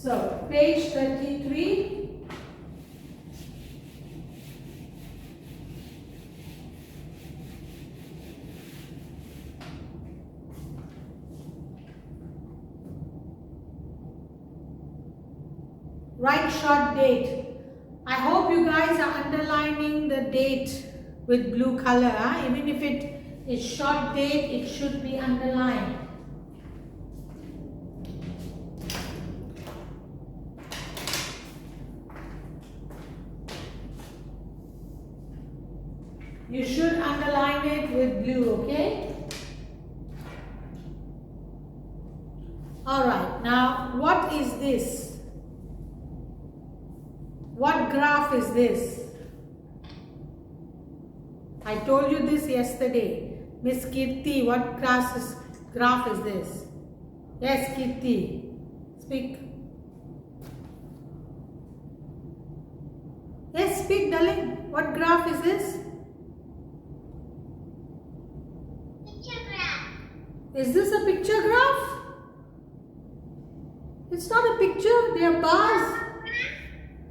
So, page 33. Write short date. I hope you guys are underlining the date with blue color. Huh? Even if it is short date, it should be underlined. You should underline it with blue, okay? Alright, now what is this? What graph is this? I told you this yesterday. Miss Kirti, what graph is this? Yes, Kirti. Speak. Yes, speak, darling. What graph is this? Picture graph. Is this a picture graph? It's not a picture, they are bars.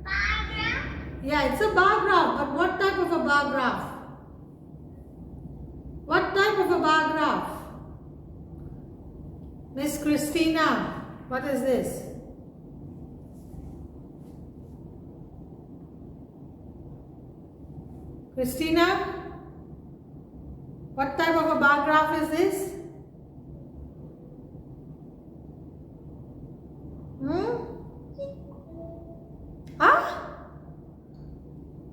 Bar graph. Yeah, it's a bar graph, but what type of a bar graph? What type of a bar graph? Miss Christina, what is this? Christina, what type of a bar graph is this? Huh?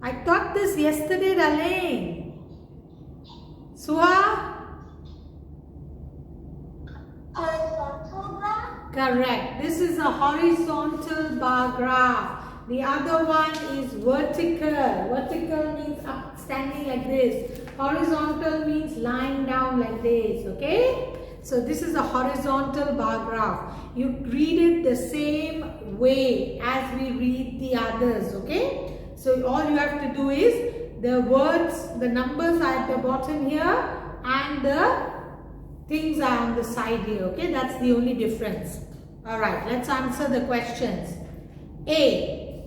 I taught this yesterday, darling. Suha? Horizontal graph. Correct. This is a horizontal bar graph. The other one is vertical. Vertical means up, standing like this. Horizontal means lying down like this. Okay? So this is a horizontal bar graph. You read it the same way as we read the others. Okay? So all you have to do is the words, the numbers are at the bottom here and the things are on the side here. Okay? That's the only difference. Alright, let's answer the questions. A.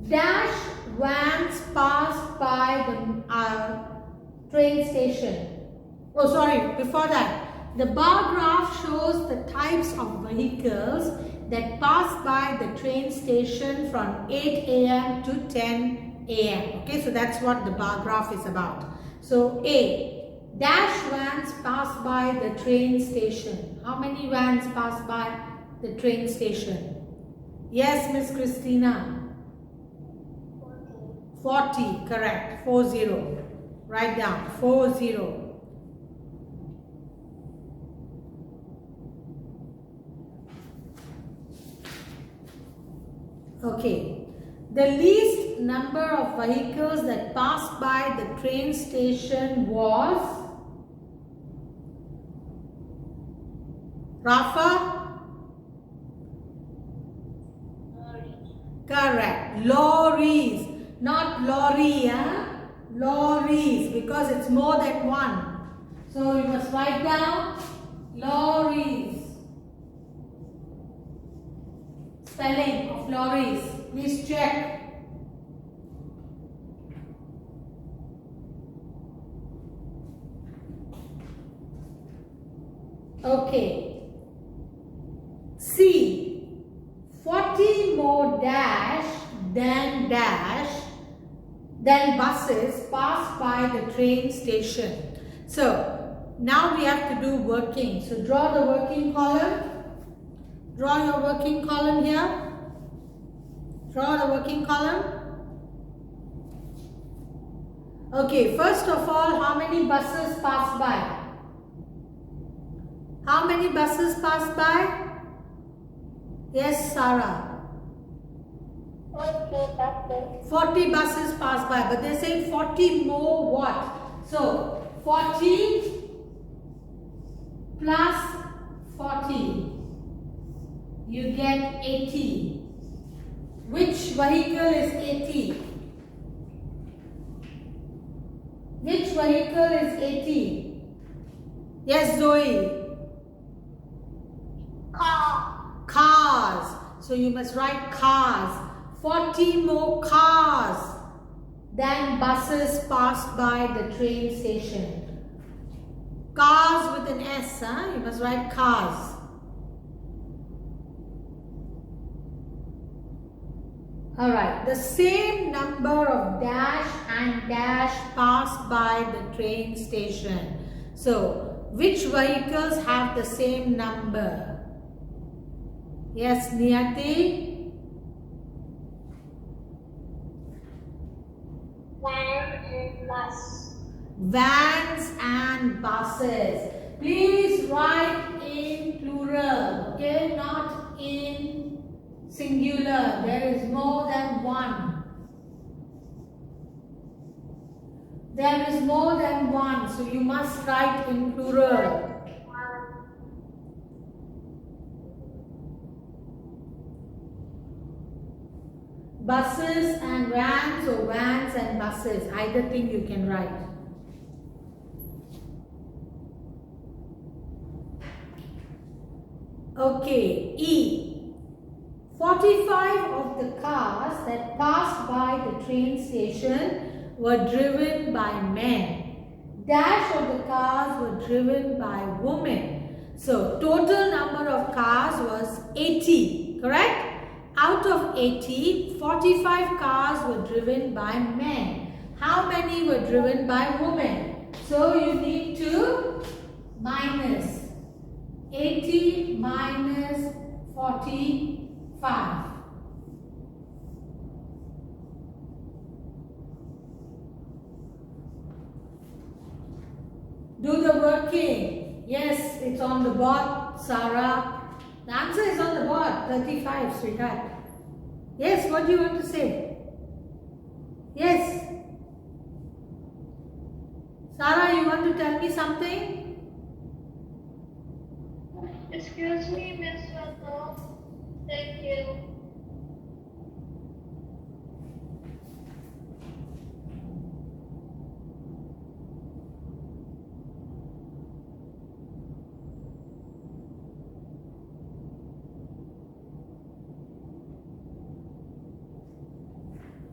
Dash vans passed by the train station. Oh, sorry, before that. The bar graph shows the types of vehicles that pass by the train station from 8 a.m. to 10 a.m. Okay, so that's what the bar graph is about. So A. Dash vans pass by the train station. How many vans pass by the train station? Yes, Miss Christina. 40, correct. 40. Write down. 40. Okay. The least number of vehicles that passed by the train station was Rafa? Correct. Lorries. Not lorry, huh? Lorries, because it's more than one. So you must write down lorries. Spelling of lorries. Please check. Okay. C. 40 more than buses pass by the train station. So now we have to do working. So draw the working column. Draw your working column here. Draw the working column. Okay, first of all, how many buses pass by? How many buses pass by? Yes, Sarah. 40 buses pass by, but they say 40 more what? So 40 plus 40, you get 80. Which vehicle is 80? Which vehicle is 80? Yes, Zoe. Car. Cars. So you must write cars. 40 more cars than buses passed by the train station. Cars with an S, huh? You must write cars. Alright, the same number of dash and dash passed by the train station. So, which vehicles have the same number? Yes, Niyati? Van and bus. Vans and buses. Please write in plural, okay? Not in singular. There is more than one. There is more than one, so you must write in plural. Buses and vans or vans and buses, either thing you can write. Okay, E. 45 of the cars that passed by the train station were driven by men. Dash of the cars were driven by women. So, total number of cars was 80, correct? Out of 80, 45 cars were driven by men. How many were driven by women? So, you need to minus 80 minus 45. Do the working. Yes, it's on the board, Sarah. The answer is on the board, 35, sweetheart. Yes, what do you want to say? Yes. Sarah, you want to tell me something? Excuse me, Miss Rato. Thank you.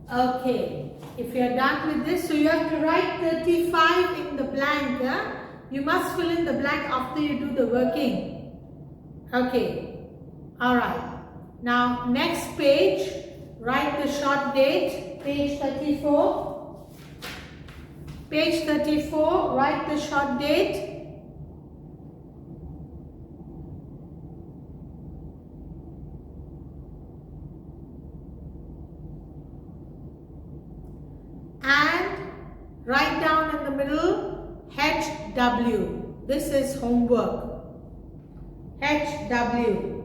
Okay, if you are done with this, so you have to write 35 in the blank. You must fill in the blank after you do the working. Okay, alright. Now, next page, write the short date, page 34. Page 34, write the short date. And write down in the middle HW. This is homework. HW.